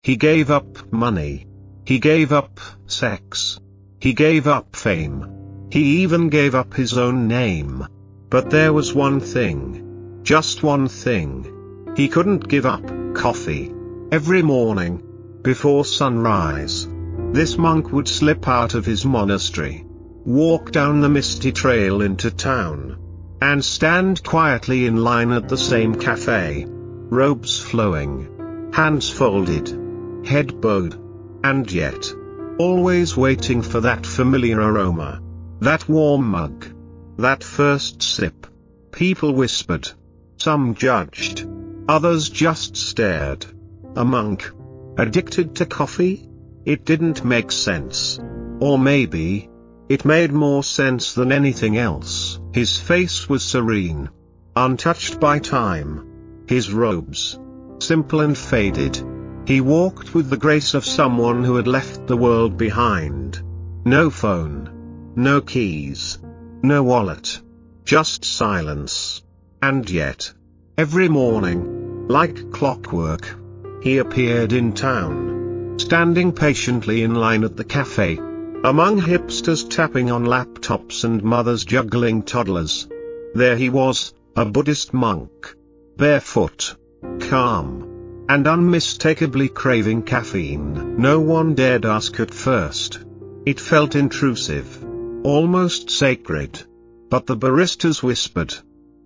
He gave up money. He gave up sex. He gave up fame. He even gave up his own name. But there was one thing. Just one thing. He couldn't give up coffee. Every morning, before sunrise, this monk would slip out of his monastery, walk down the misty trail into town, and stand quietly in line at the same cafe, robes flowing, hands folded, head bowed, and yet, always waiting for that familiar aroma, that warm mug, that first sip. People whispered. Some judged. Others just stared. A monk, addicted to coffee? It didn't make sense. Or maybe, it made more sense than anything else. His face was serene, untouched by time. His robes, simple and faded. He walked with the grace of someone who had left the world behind. No phone, no keys, no wallet, just silence. And yet, every morning, like clockwork, he appeared in town, standing patiently in line at the cafe, among hipsters tapping on laptops and mothers juggling toddlers. There he was, a Buddhist monk, barefoot, calm, and unmistakably craving caffeine. No one dared ask at first. It felt intrusive, almost sacred. But the baristas whispered.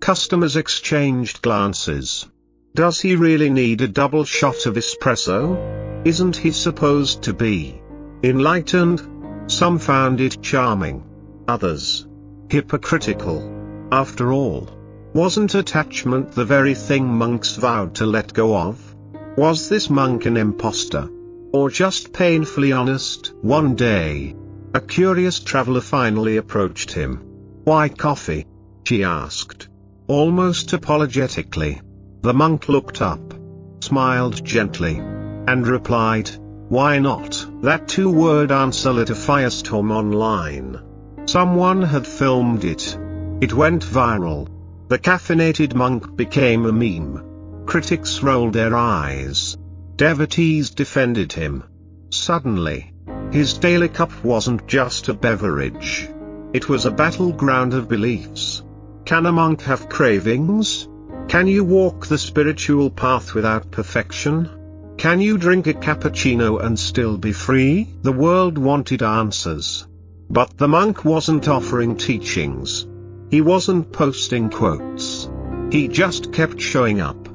Customers exchanged glances. Does he really need a double shot of espresso? Isn't he supposed to be enlightened? Some found it charming. Others hypocritical. After all, wasn't attachment the very thing monks vowed to let go of? Was this monk an imposter? Or just painfully honest? One day, a curious traveler finally approached him. Why coffee? She asked, almost apologetically. The monk looked up, smiled gently, and replied, why not? That two-word answer lit a firestorm online. Someone had filmed it. It went viral. The caffeinated monk became a meme. Critics rolled their eyes. Devotees defended him. Suddenly, his daily cup wasn't just a beverage. It was a battleground of beliefs. Can a monk have cravings? Can you walk the spiritual path without perfection? Can you drink a cappuccino and still be free? The world wanted answers. But the monk wasn't offering teachings. He wasn't posting quotes. He just kept showing up.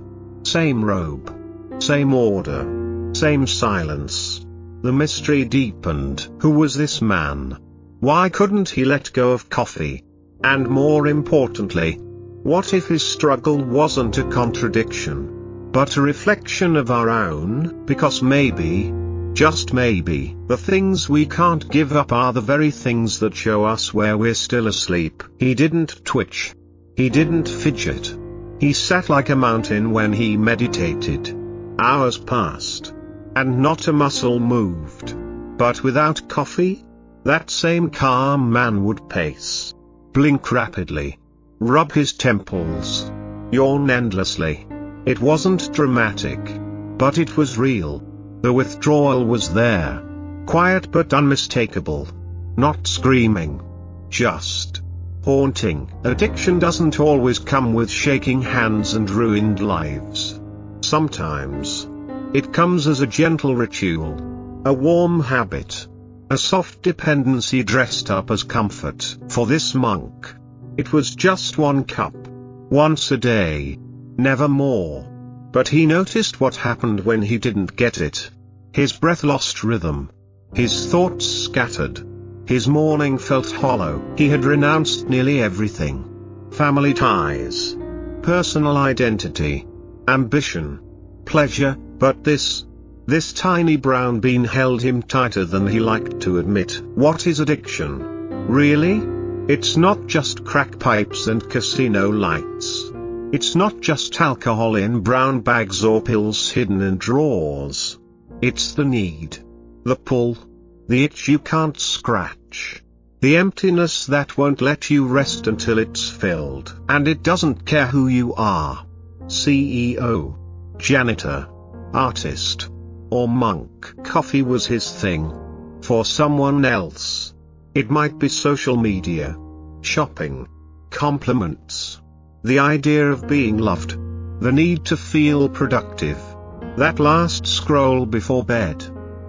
Same robe. Same order. Same silence. The mystery deepened. Who was this man? Why couldn't he let go of coffee? And more importantly, what if his struggle wasn't a contradiction, but a reflection of our own? Because maybe, just maybe, the things we can't give up are the very things that show us where we're still asleep. He didn't twitch. He didn't fidget. He sat like a mountain when he meditated. Hours passed, and not a muscle moved. But without coffee, that same calm man would pace, blink rapidly, rub his temples, yawn endlessly. It wasn't dramatic, but it was real. The withdrawal was there, quiet but unmistakable. Not screaming, just haunting. Addiction doesn't always come with shaking hands and ruined lives. Sometimes, it comes as a gentle ritual, a warm habit, a soft dependency dressed up as comfort. For this monk, it was just one cup, once a day, never more. But he noticed what happened when he didn't get it. His breath lost rhythm. His thoughts scattered. His morning felt hollow. He had renounced nearly everything. Family ties, personal identity, ambition, pleasure, but this tiny brown bean held him tighter than he liked to admit. What is addiction? Really? It's not just crack pipes and casino lights. It's not just alcohol in brown bags or pills hidden in drawers. It's the need, the pull, the itch you can't scratch, the emptiness that won't let you rest until it's filled. And it doesn't care who you are. CEO, janitor, artist, or monk. Coffee was his thing. For someone else, it might be social media, shopping, compliments, the idea of being loved, the need to feel productive, that last scroll before bed,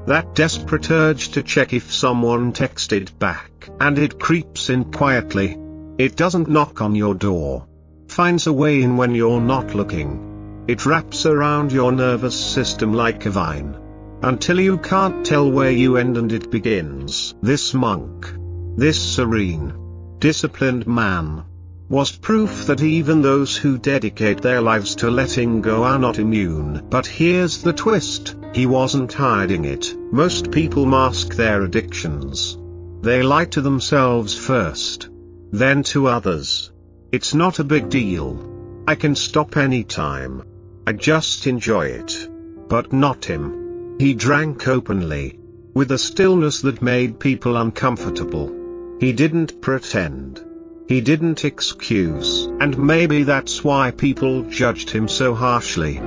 that desperate urge to check if someone texted back. And it creeps in quietly. It doesn't knock on your door, finds a way in when you're not looking. It wraps around your nervous system like a vine, until you can't tell where you end and it begins. This monk, this serene, disciplined man, was proof that even those who dedicate their lives to letting go are not immune. But here's the twist, he wasn't hiding it. Most people mask their addictions. They lie to themselves first, then to others. It's not a big deal. I can stop anytime. I just enjoy it. But not him. He drank openly, with a stillness that made people uncomfortable. He didn't pretend. He didn't excuse. And maybe that's why people judged him so harshly.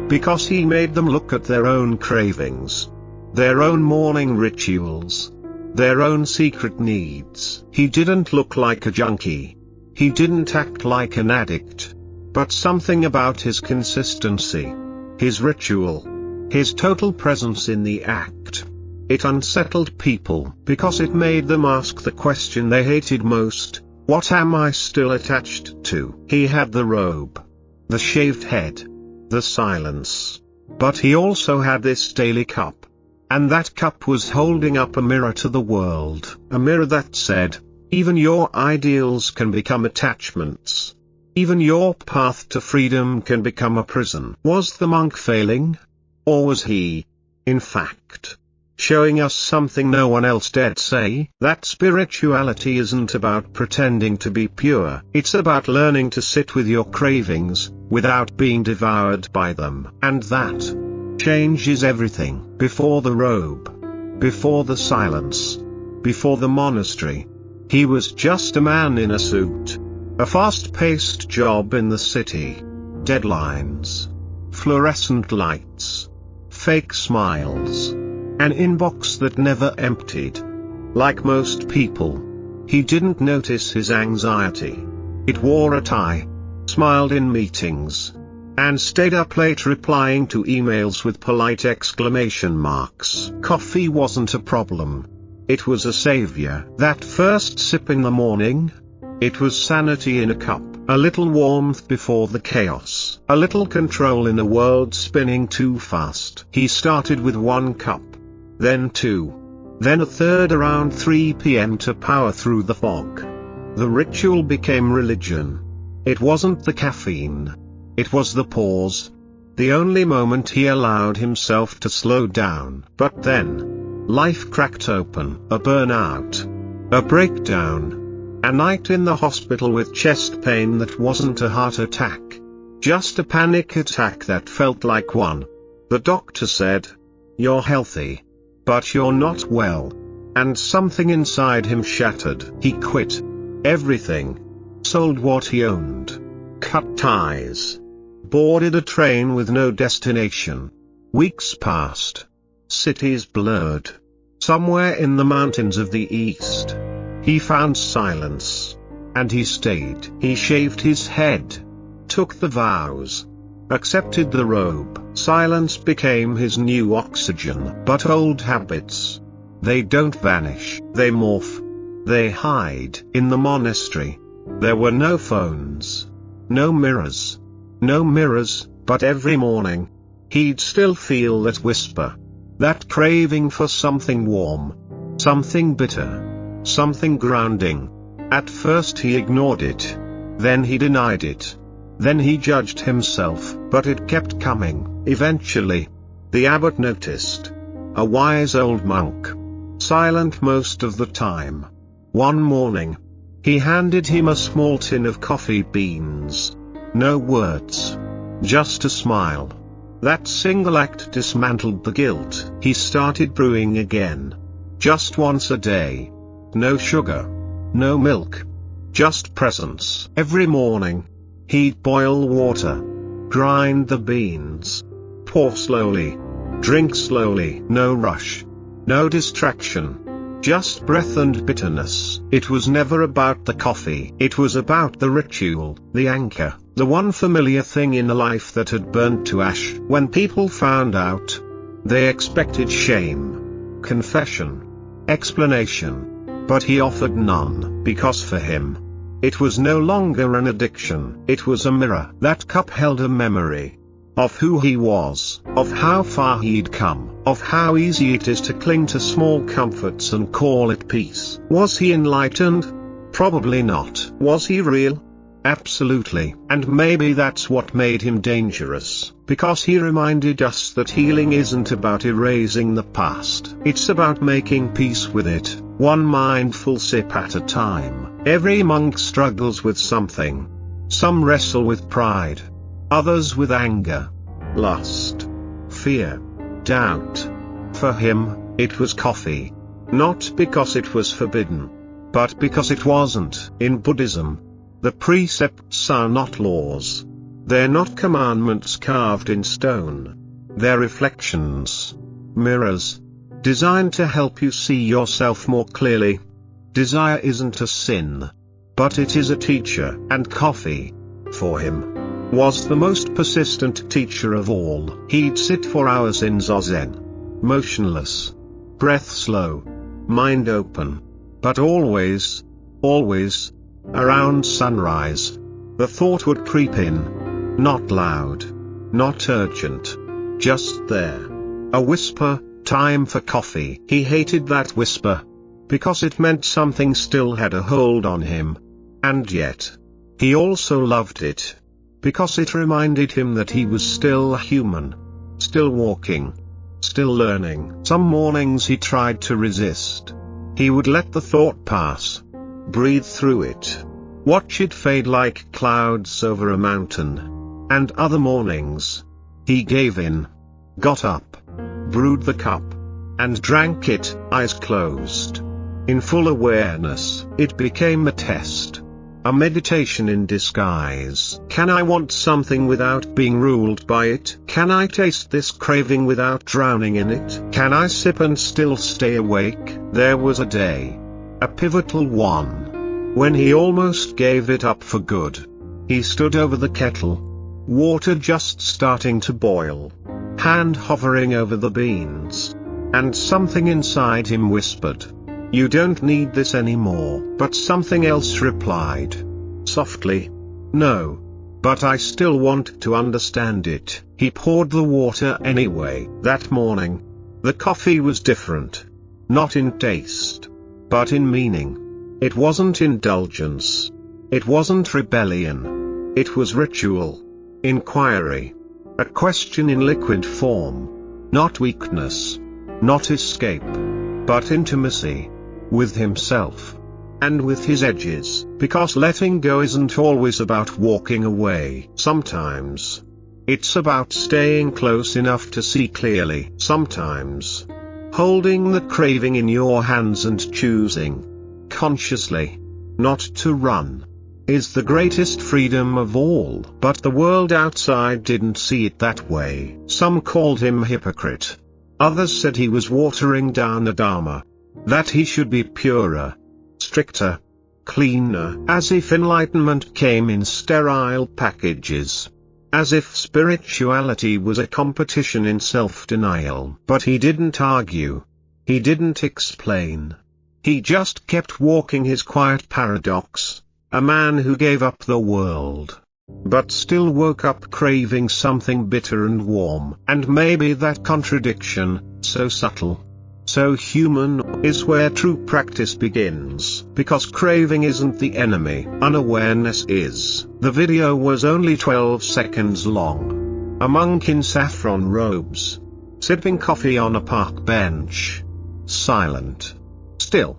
Because he made them look at their own cravings, their own morning rituals, their own secret needs. He didn't look like a junkie. He didn't act like an addict. But something about his consistency, his ritual, his total presence in the act, it unsettled people because it made them ask the question they hated most: what am I still attached to? He had the robe, the shaved head, the silence. But he also had this daily cup. And that cup was holding up a mirror to the world. A mirror that said, even your ideals can become attachments. Even your path to freedom can become a prison. Was the monk failing? Or was he, in fact, showing us something no one else dared say? That spirituality isn't about pretending to be pure. It's about learning to sit with your cravings, without being devoured by them. And that changes everything. Before the robe, before the silence, before the monastery, he was just a man in a suit. A fast-paced job in the city. Deadlines. Fluorescent lights. Fake smiles. An inbox that never emptied. Like most people, he didn't notice his anxiety. It wore a tie, smiled in meetings, and stayed up late replying to emails with polite exclamation marks. Coffee wasn't a problem. It was a savior. That first sip in the morning, it was sanity in a cup. A little warmth before the chaos. A little control in a world spinning too fast. He started with 1 cup. Then 2. Then a third around 3 p.m. to power through the fog. The ritual became religion. It wasn't the caffeine. It was the pause. The only moment he allowed himself to slow down. But then, life cracked open. A burnout. A breakdown. A night in the hospital with chest pain that wasn't a heart attack. Just a panic attack that felt like one. The doctor said, "You're healthy. But you're not well." And something inside him shattered. He quit everything. Sold what he owned. Cut ties. Boarded a train with no destination. Weeks passed. Cities blurred. Somewhere in the mountains of the east, he found silence. And he stayed. He shaved his head. Took the vows. Accepted the robe. Silence became his new oxygen. But old habits, they don't vanish. They morph. They hide. In the monastery, there were no phones. No mirrors. No mirrors, but every morning, he'd still feel that whisper. That craving for something warm. Something bitter. Something grounding. At first he ignored it. Then he denied it. Then he judged himself. But it kept coming. Eventually, the abbot noticed. A wise old monk. Silent most of the time. One morning, he handed him a small tin of coffee beans. No words. Just a smile. That single act dismantled the guilt. He started brewing again. Just once a day. No sugar. No milk. Just presence. Every morning, he'd boil water. Grind the beans. Pour slowly. Drink slowly, no rush. No distraction. Just breath and bitterness. It was never about the coffee. It was about the ritual, the anchor, the one familiar thing in life that had burnt to ash. When people found out, they expected shame, confession, explanation. But he offered none, because for him, it was no longer an addiction. It was a mirror. That cup held a memory of who he was, of how far he'd come, of how easy it is to cling to small comforts and call it peace. Was he enlightened? Probably not. Was he real? Absolutely. And maybe that's what made him dangerous, because he reminded us that healing isn't about erasing the past. It's about making peace with it, one mindful sip at a time. Every monk struggles with something. Some wrestle with pride. Others with anger, lust, fear, doubt. For him, it was coffee. Not because it was forbidden, but because it wasn't. In Buddhism, the precepts are not laws. They're not commandments carved in stone. They're reflections, mirrors, designed to help you see yourself more clearly. Desire isn't a sin, but it is a teacher, and coffee, for him, was the most persistent teacher of all. He'd sit for hours in zazen, motionless, breath slow, mind open, but always, around sunrise, the thought would creep in, not loud, not urgent, just there. A whisper, time for coffee. He hated that whisper, because it meant something still had a hold on him. And yet, he also loved it, because it reminded him that he was still human, still walking, still learning. Some mornings he tried to resist. He would let the thought pass, breathe through it, watch it fade like clouds over a mountain. And other mornings, he gave in, got up, brewed the cup, and drank it, eyes closed. In full awareness, it became a test. A meditation in disguise. Can I want something without being ruled by it? Can I taste this craving without drowning in it? Can I sip and still stay awake? There was a day, a pivotal one, when he almost gave it up for good. He stood over the kettle, water just starting to boil, hand hovering over the beans, and something inside him whispered, "You don't need this anymore." But something else replied, softly, "No, but I still want to understand it." He poured the water anyway. That morning, the coffee was different. Not in taste, but in meaning. It wasn't indulgence. It wasn't rebellion. It was ritual, inquiry, a question in liquid form. Not weakness, not escape, but intimacy. With himself, and with his edges. Because letting go isn't always about walking away. Sometimes, it's about staying close enough to see clearly. Sometimes, holding the craving in your hands and choosing, consciously, not to run, is the greatest freedom of all. But the world outside didn't see it that way. Some called him hypocrite. Others said he was watering down the Dharma. That he should be purer, stricter, cleaner. As if enlightenment came in sterile packages. As if spirituality was a competition in self-denial. But he didn't argue. He didn't explain. He just kept walking his quiet paradox. A man who gave up the world, but still woke up craving something bitter and warm. And maybe that contradiction, so subtle, so human, is where true practice begins. Because craving isn't the enemy, unawareness is. The video was only 12 seconds long. A monk in saffron robes, sipping coffee on a park bench. Silent. Still.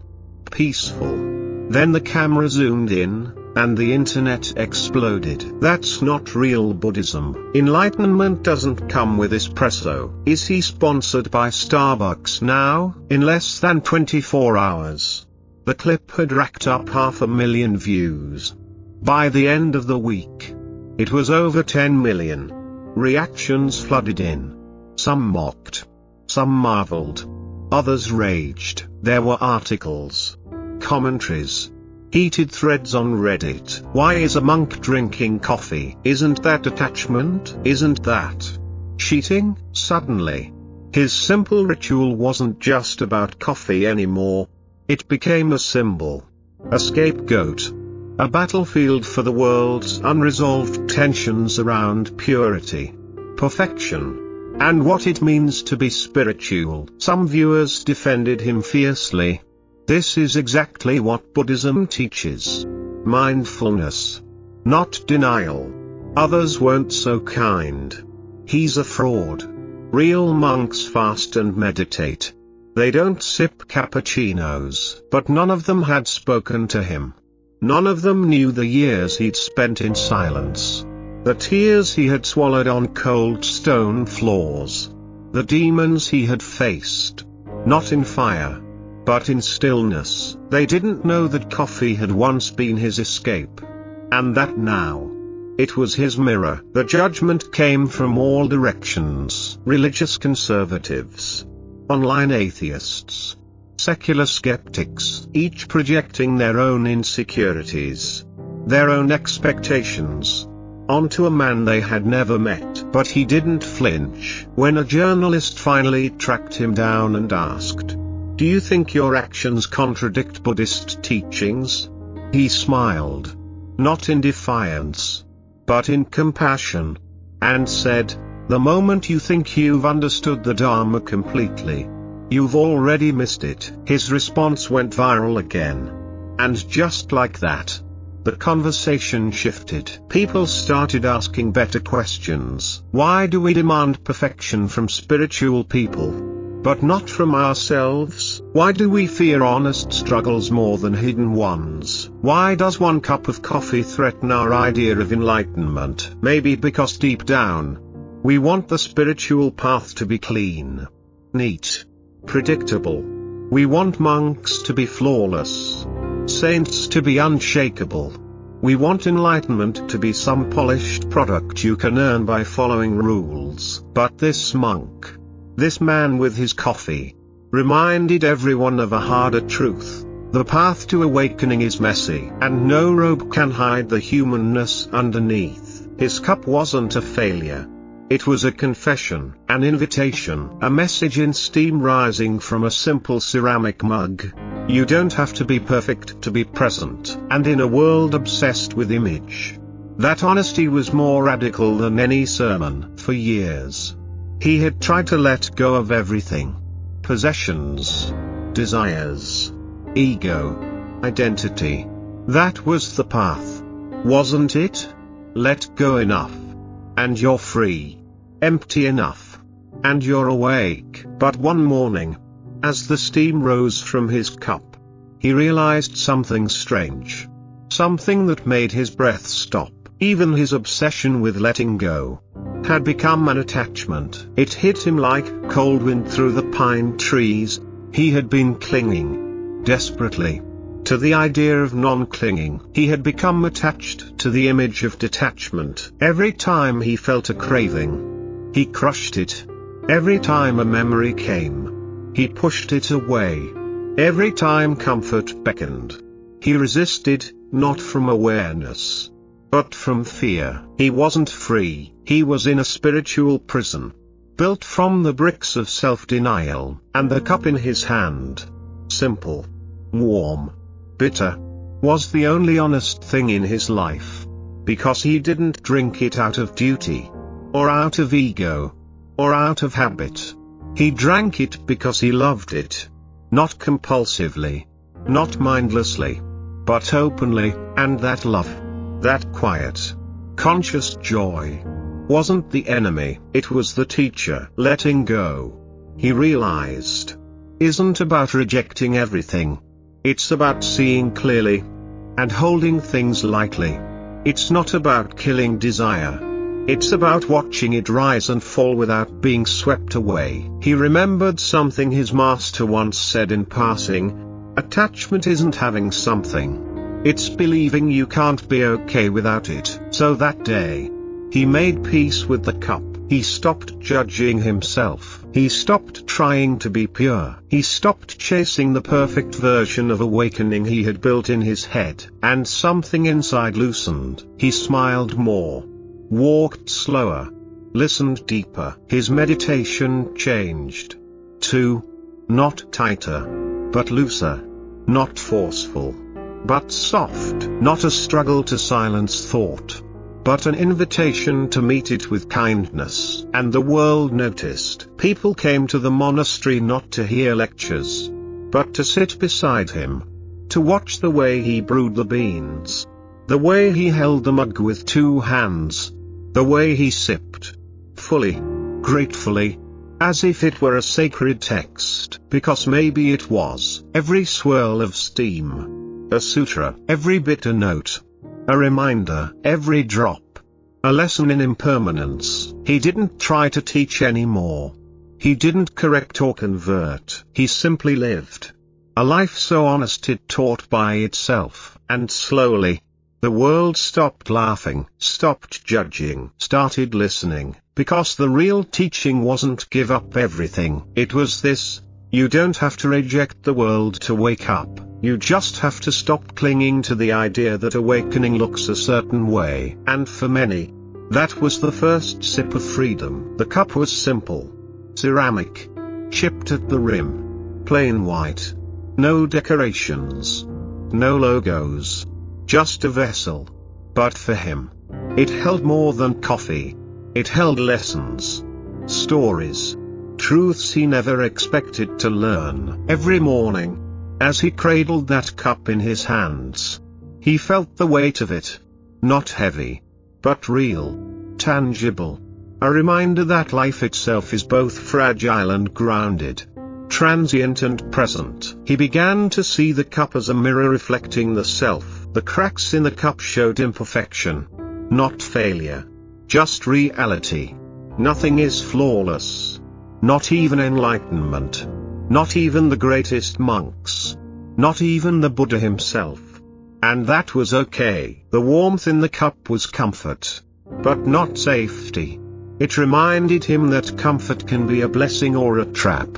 Peaceful. Then the camera zoomed in, and the internet exploded. That's not real Buddhism. Enlightenment doesn't come with espresso. Is he sponsored by Starbucks now? In less than 24 hours, the clip had racked up 500,000 views. By the end of the week, it was over 10 million. Reactions flooded in. Some mocked. Some marveled. Others raged. There were articles, commentaries, heated threads on Reddit. Why is a monk drinking coffee? Isn't that attachment? Isn't that cheating? Suddenly, his simple ritual wasn't just about coffee anymore. It became a symbol, a scapegoat, a battlefield for the world's unresolved tensions around purity, perfection, and what it means to be spiritual. Some viewers defended him fiercely. This is exactly what Buddhism teaches. Mindfulness, not denial. Others weren't so kind. He's a fraud. Real monks fast and meditate. They don't sip cappuccinos. But none of them had spoken to him. None of them knew the years he'd spent in silence. The tears he had swallowed on cold stone floors. The demons he had faced. Not in fire, but in stillness. They didn't know that coffee had once been his escape. And that now, it was his mirror. The judgment came from all directions. Religious conservatives, online atheists, secular skeptics, each projecting their own insecurities, their own expectations, onto a man they had never met. But he didn't flinch. When a journalist finally tracked him down and asked, "Do you think your actions contradict Buddhist teachings?" he smiled, not in defiance, but in compassion, and said, "The moment you think you've understood the Dharma completely, you've already missed it." His response went viral again. And just like that, the conversation shifted. People started asking better questions. Why do we demand perfection from spiritual people, but not from ourselves? Why do we fear honest struggles more than hidden ones? Why does one cup of coffee threaten our idea of enlightenment? Maybe because deep down, we want the spiritual path to be clean, neat, predictable. We want monks to be flawless, saints to be unshakable. We want enlightenment to be some polished product you can earn by following rules. But this monk, this man with his coffee, reminded everyone of a harder truth. The path to awakening is messy, and no robe can hide the humanness underneath. His cup wasn't a failure. It was a confession, an invitation, a message in steam rising from a simple ceramic mug. You don't have to be perfect to be present. And in a world obsessed with image, that honesty was more radical than any sermon. For years, he had tried to let go of everything. Possessions, desires, ego, identity. That was the path, wasn't it? Let go enough, and you're free. Empty enough, and you're awake. But one morning, as the steam rose from his cup, he realized something strange. Something that made his breath stop. Even his obsession with letting go had become an attachment. It hit him like cold wind through the pine trees. He had been clinging desperately to the idea of non-clinging. He had become attached to the image of detachment. Every time he felt a craving, he crushed it. Every time a memory came, he pushed it away. Every time comfort beckoned, he resisted, not from awareness, but from fear. He wasn't free. He was in a spiritual prison, built from the bricks of self-denial. And the cup in his hand, simple, warm, bitter, was the only honest thing in his life. Because he didn't drink it out of duty, or out of ego, or out of habit. He drank it because he loved it. Not compulsively, not mindlessly, but openly. And that love, that quiet, conscious joy, wasn't the enemy. It was the teacher. Letting go, he realized, isn't about rejecting everything. It's about seeing clearly, and holding things lightly. It's not about killing desire. It's about watching it rise and fall without being swept away. He remembered something his master once said in passing: attachment isn't having something, it's believing you can't be okay without it. So that day, he made peace with the cup. He stopped judging himself. He stopped trying to be pure. He stopped chasing the perfect version of awakening he had built in his head. And something inside loosened. He smiled more. Walked slower. Listened deeper. His meditation changed. To not tighter, but looser. Not forceful, but soft. Not a struggle to silence thought, but an invitation to meet it with kindness. And the world noticed. People came to the monastery not to hear lectures, but to sit beside him, to watch the way he brewed the beans, the way he held the mug with 2 hands, the way he sipped, fully, gratefully, as if it were a sacred text, because maybe it was. Every swirl of steam, a sutra, every bitter note, a reminder, every drop, a lesson in impermanence. He didn't try to teach anymore. He didn't correct or convert. He simply lived a life so honest it taught by itself. And slowly, the world stopped laughing, stopped judging, started listening, because the real teaching wasn't give up everything. It was this: you don't have to reject the world to wake up. You just have to stop clinging to the idea that awakening looks a certain way. And for many, that was the first sip of freedom. The cup was simple. Ceramic. Chipped at the rim. Plain white. No decorations. No logos. Just a vessel. But for him, it held more than coffee. It held lessons. Stories. Truths he never expected to learn. Every morning, as he cradled that cup in his hands, he felt the weight of it. Not heavy, but real, tangible. A reminder that life itself is both fragile and grounded, transient and present. He began to see the cup as a mirror reflecting the self. The cracks in the cup showed imperfection, not failure, just reality. Nothing is flawless. Not even enlightenment. Not even the greatest monks. Not even the Buddha himself. And that was okay. The warmth in the cup was comfort, but not safety. It reminded him that comfort can be a blessing or a trap.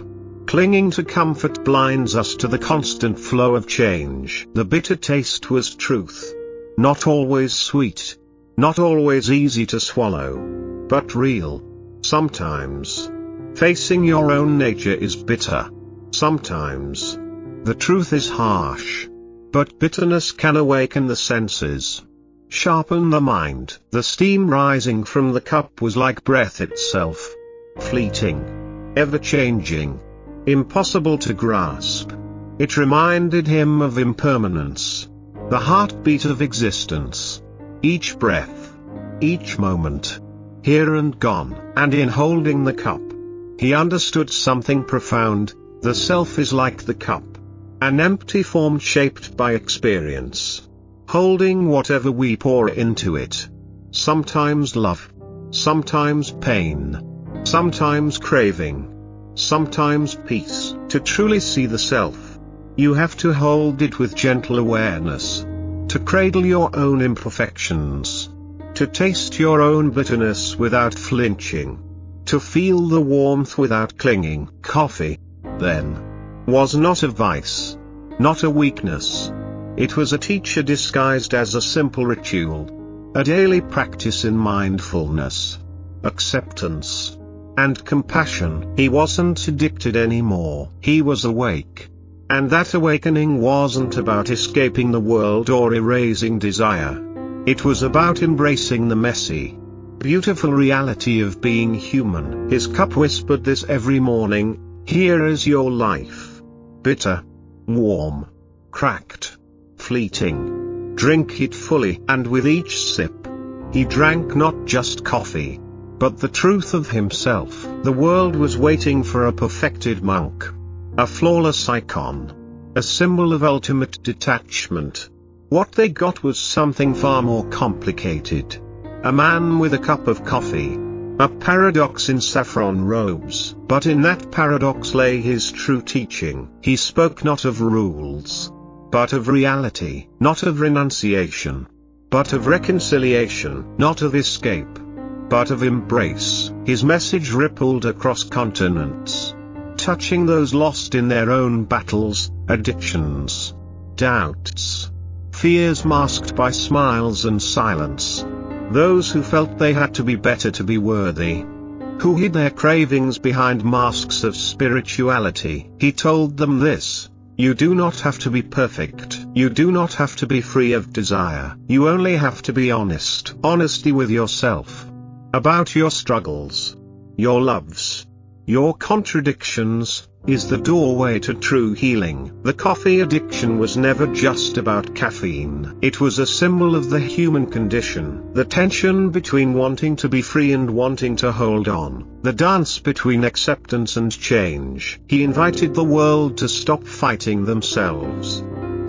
Clinging to comfort blinds us to the constant flow of change. The bitter taste was truth. Not always sweet. Not always easy to swallow. But real. Sometimes, facing your own nature is bitter. Sometimes, the truth is harsh. But bitterness can awaken the senses, sharpen the mind. The steam rising from the cup was like breath itself. Fleeting, ever-changing, impossible to grasp. It reminded him of impermanence, the heartbeat of existence. Each breath, each moment, here and gone. And in holding the cup, he understood something profound. The self is like the cup, an empty form shaped by experience, holding whatever we pour into it. Sometimes love, sometimes pain, sometimes craving, sometimes peace. To truly see the self, you have to hold it with gentle awareness, to cradle your own imperfections, to taste your own bitterness without flinching, to feel the warmth without clinging. Coffee, then, was not a vice, not a weakness. It was a teacher disguised as a simple ritual, a daily practice in mindfulness, acceptance, and compassion. He wasn't addicted anymore. He was awake. And that awakening wasn't about escaping the world or erasing desire. It was about embracing the messy, beautiful reality of being human. His cup whispered this every morning: here is your life. Bitter, warm, cracked, fleeting. Drink it fully. And with each sip, he drank not just coffee, but the truth of himself. The world was waiting for a perfected monk, a flawless icon, a symbol of ultimate detachment. What they got was something far more complicated. A man with a cup of coffee, a paradox in saffron robes. But in that paradox lay his true teaching. He spoke not of rules, but of reality. Not of renunciation, but of reconciliation. Not of escape, but of embrace. His message rippled across continents, touching those lost in their own battles, addictions, doubts, fears masked by smiles and silence. Those who felt they had to be better to be worthy, who hid their cravings behind masks of spirituality. He told them this: you do not have to be perfect. You do not have to be free of desire. You only have to be honest. Honesty with yourself, about your struggles, your loves, your contradictions, is the doorway to true healing. The coffee addiction was never just about caffeine. It was a symbol of the human condition, the tension between wanting to be free and wanting to hold on, the dance between acceptance and change. He invited the world to stop fighting themselves,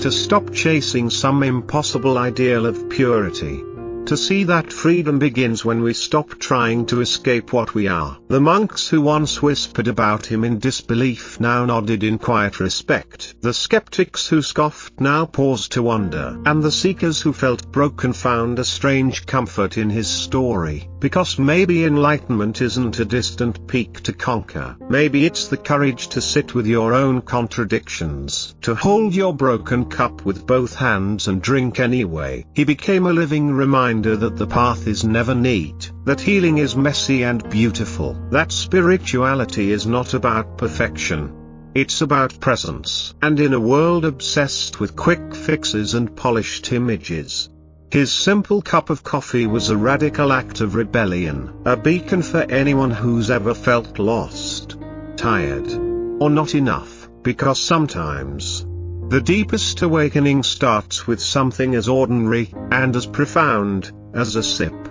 to stop chasing some impossible ideal of purity, to see that freedom begins when we stop trying to escape what we are. The monks who once whispered about him in disbelief now nodded in quiet respect. The skeptics who scoffed now paused to wonder. And the seekers who felt broken found a strange comfort in his story. Because maybe enlightenment isn't a distant peak to conquer. Maybe it's the courage to sit with your own contradictions, to hold your broken cup with both hands and drink anyway. He became a living reminder that the path is never neat, that healing is messy and beautiful, that spirituality is not about perfection. It's about presence. And in a world obsessed with quick fixes and polished images, his simple cup of coffee was a radical act of rebellion, a beacon for anyone who's ever felt lost, tired, or not enough, because sometimes the deepest awakening starts with something as ordinary and as profound as a sip.